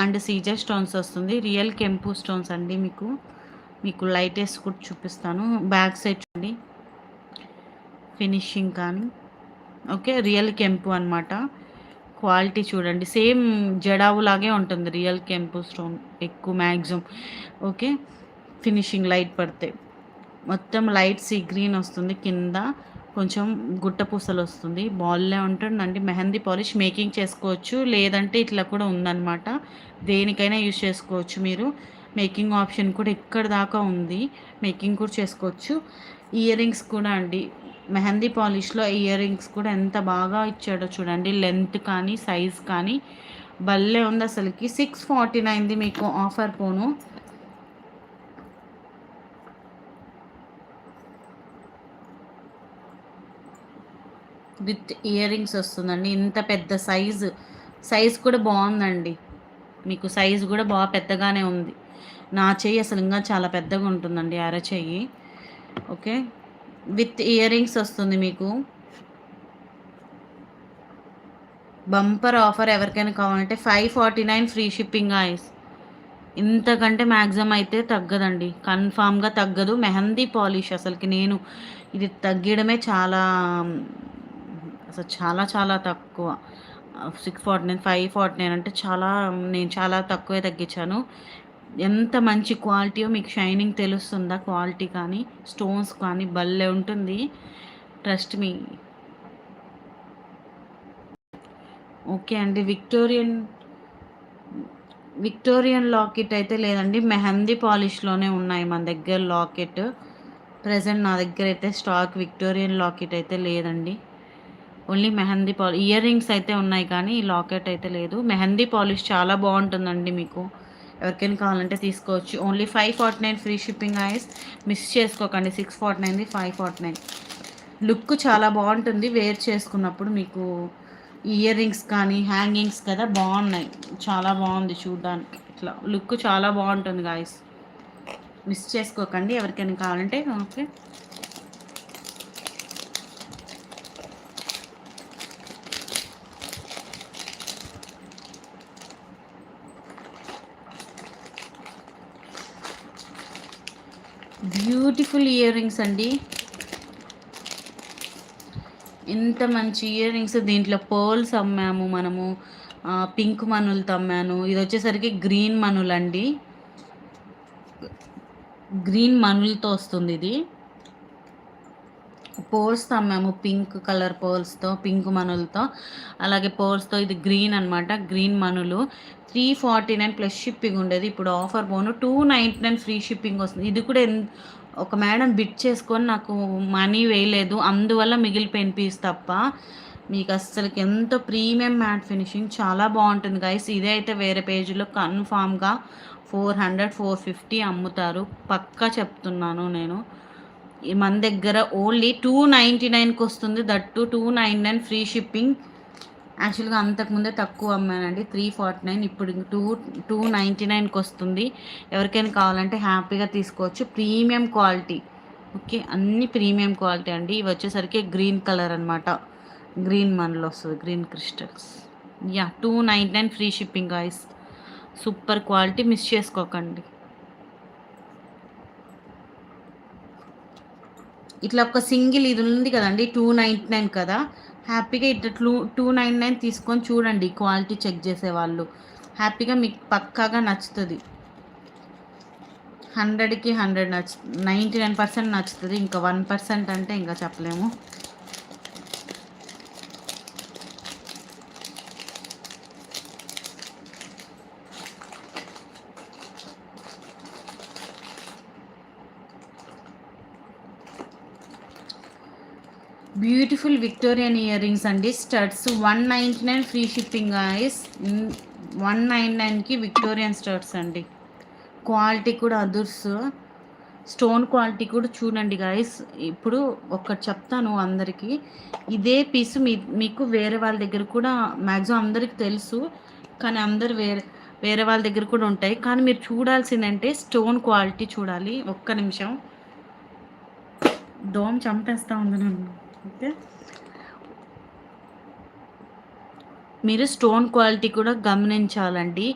And Caesar stones వస్తుంది. Real కెంపు stones అండి. మీకు లైటెస్ట్ కూడా చూపిస్తాను. బ్యాక్ సైడ్ చూడండి, ఫినిషింగ్ కానీ ఓకే, రియల్ కెంపు అనమాట. క్వాలిటీ చూడండి, సేమ్ జడావు లాగే ఉంటుంది రియల్ కెంపు స్టోన్ ఎక్కువ మ్యాక్సిమం. ఓకే, ఫినిషింగ్ లైట్ పడితే మొత్తం లైట్ సీ గ్రీన్ వస్తుంది, కింద కొంచెం గుట్ట పూసలు వస్తుంది. బాల్లే ఉంటుందండి. మెహందీ పాలిష్ మేకింగ్ చేసుకోవచ్చు, లేదంటే ఇట్లా కూడా ఉందన్నమాట. దేనికైనా యూజ్ చేసుకోవచ్చు మీరు. మేకింగ్ ఆప్షన్ కూడా ఇక్కడ దాకా ఉంది, మేకింగ్ కూడా చేసుకోవచ్చు. ఇయర్ రింగ్స్ కూడా అండి, మెహందీ పాలిష్లో ఇయర్ రింగ్స్ కూడా ఎంత బాగా ఇచ్చాడో చూడండి. లెంత్ కానీ సైజ్ కానీ భలే ఉంది అసలుకి. 649ది మీకు offer phone. With ear rings వస్తుందండి. ఇంత పెద్ద సైజ్ కూడా బాగుందండి. మీకు సైజు కూడా బాగా పెద్దగానే ఉంది. నా చెయ్యి అసలు ఇంకా చాలా పెద్దగా ఉంటుందండి, అరచెయ్యి. ఓకే, విత్ ఇయర్ రింగ్స్ వస్తుంది మీకు. Bumper offer. ఎవరికైనా కావాలంటే 549 ఫ్రీ షిప్పింగ్ ఐస్. ఇంతకంటే మ్యాక్సిమం అయితే తగ్గదండి, కన్ఫామ్గా తగ్గదు. మెహందీ పాలిష్ అసలుకి నేను ఇది తగ్గడమే చాలా, అసలు చాలా చాలా తక్కువ. 649 549 అంటే చాలా, నేను చాలా తక్కువే తగ్గించాను. ఎంత మంచి క్వాలిటీయో మీకు షైనింగ్ తెలుస్తుందా? క్వాలిటీ కానీ స్టోన్స్ కానీ భలే ఉంటుంది, ట్రస్ట్ మీ. ఓకే అండి, విక్టోరియన్ లాకెట్ అయితే లేదండి, మెహందీ పాలిష్లోనే ఉన్నాయి మన దగ్గర లాకెట్. ప్రజెంట్ నా దగ్గర అయితే స్టాక్ విక్టోరియన్ లాకెట్ అయితే లేదండి. ఓన్లీ మెహందీ ఇయర్ రింగ్స్ అయితే ఉన్నాయి, కానీ లాకెట్ అయితే లేదు. మెహందీ పాలిష్ చాలా బాగుంటుందండి, మీకు ఎవరికైనా కావాలంటే తీసుకోవచ్చు. Only 549 free shipping ice. Miss చేసుకోకండి. 649ది 549. లుక్ చాలా బాగుంటుంది వేర్ చేసుకున్నప్పుడు. మీకు ఇయర్ రింగ్స్ కానీ హ్యాంగింగ్స్ కదా బాగున్నాయి, చాలా బాగుంది చూడడానికి. ఇట్లా లుక్ చాలా బాగుంటుంది గాయస్, మిస్ చేసుకోకండి ఎవరికైనా కావాలంటే. ఓకే, బ్యూటిఫుల్ ఇయర్ రింగ్స్ అండి. ఇంత మంచి ఇయర్ రింగ్స్, దీంట్లో పర్ల్స్ అమ్మాము మనము, పింక్ మనులతో అమ్మాను. ఇది వచ్చేసరికి గ్రీన్ మనులండి, గ్రీన్ మనులతో వస్తుంది ఇది. పర్ల్స్తో అమ్మాము, పింక్ కలర్ పర్ల్స్తో, పింక్ మనులతో, అలాగే పర్ల్స్తో. ఇది గ్రీన్ అనమాట, గ్రీన్ మనులు. 349 ప్లస్ షిప్పింగ్ ఉండేది, ఇప్పుడు ఆఫర్ పోను 299 ఫ్రీ షిప్పింగ్ వస్తుంది. ఇది కూడా ఒక మేడం బిట్ చేసుకొని నాకు మనీ వేయలేదు, అందువల్ల మిగిలిపోయిన పీస్ తప్ప. మీకు అస్సలకి ఎంతో ప్రీమియం మ్యాట్ ఫినిషింగ్, చాలా బాగుంటుంది గైస్. ఇదే అయితే వేరే పేజీలో కన్ఫామ్గా 400 450 అమ్ముతారు, పక్కా చెప్తున్నాను నేను. మన దగ్గర ఓన్లీ 299కి వస్తుంది, దట్టు 299 ఫ్రీ షిప్పింగ్. యాక్చువల్గా అంతకుముందే తక్కువ అమ్మానండి, 349, ఇప్పుడు 299కి వస్తుంది. ఎవరికైనా కావాలంటే హ్యాపీగా తీసుకోవచ్చు. Premium quality. ఓకే, అన్ని ప్రీమియం క్వాలిటీ అండి. ఇవి వచ్చేసరికి గ్రీన్ కలర్ అనమాట, గ్రీన్ మనలో వస్తుంది, green crystals. Yeah, 299 free shipping guys. Super quality, miss చేసుకోకండి. ఇట్లా ఒక సింగిల్ ఇది ఉంది కదండి, 299 కదా, హ్యాపీగా ఇట్లా 299 తీసుకొని చూడండి. క్వాలిటీ చెక్ చేసేవాళ్ళు హ్యాపీగా మీకు పక్కాగా నచ్చుతుంది. 100కి 100 99% నచ్చుతుంది. ఇంకా 1% అంటే ఇంకా చెప్పలేము. బ్యూటిఫుల్ విక్టోరియన్ ఇయర్ రింగ్స్ అండి, స్టడ్స్. 199 free shipping guys. 199కి విక్టోరియన్ స్టడ్స్ అండి. క్వాలిటీ కూడా అదుర్స్, స్టోన్ క్వాలిటీ కూడా చూడండి గాయస్. ఇప్పుడు ఒకటి చెప్తాను అందరికీ, ఇదే పీసు మీకు వేరే వాళ్ళ దగ్గర కూడా మ్యాక్సిమం అందరికి తెలుసు, కానీ అందరు వేరే వాళ్ళ దగ్గర కూడా ఉంటాయి. కానీ మీరు చూడాల్సిందంటే స్టోన్ క్వాలిటీ చూడాలి. ఒక్క నిమిషం, దోమ చంపేస్తూ ఉంది నన్ను. ఓకే, మీరు స్టోన్ క్వాలిటీ కూడా గమనించాలండి.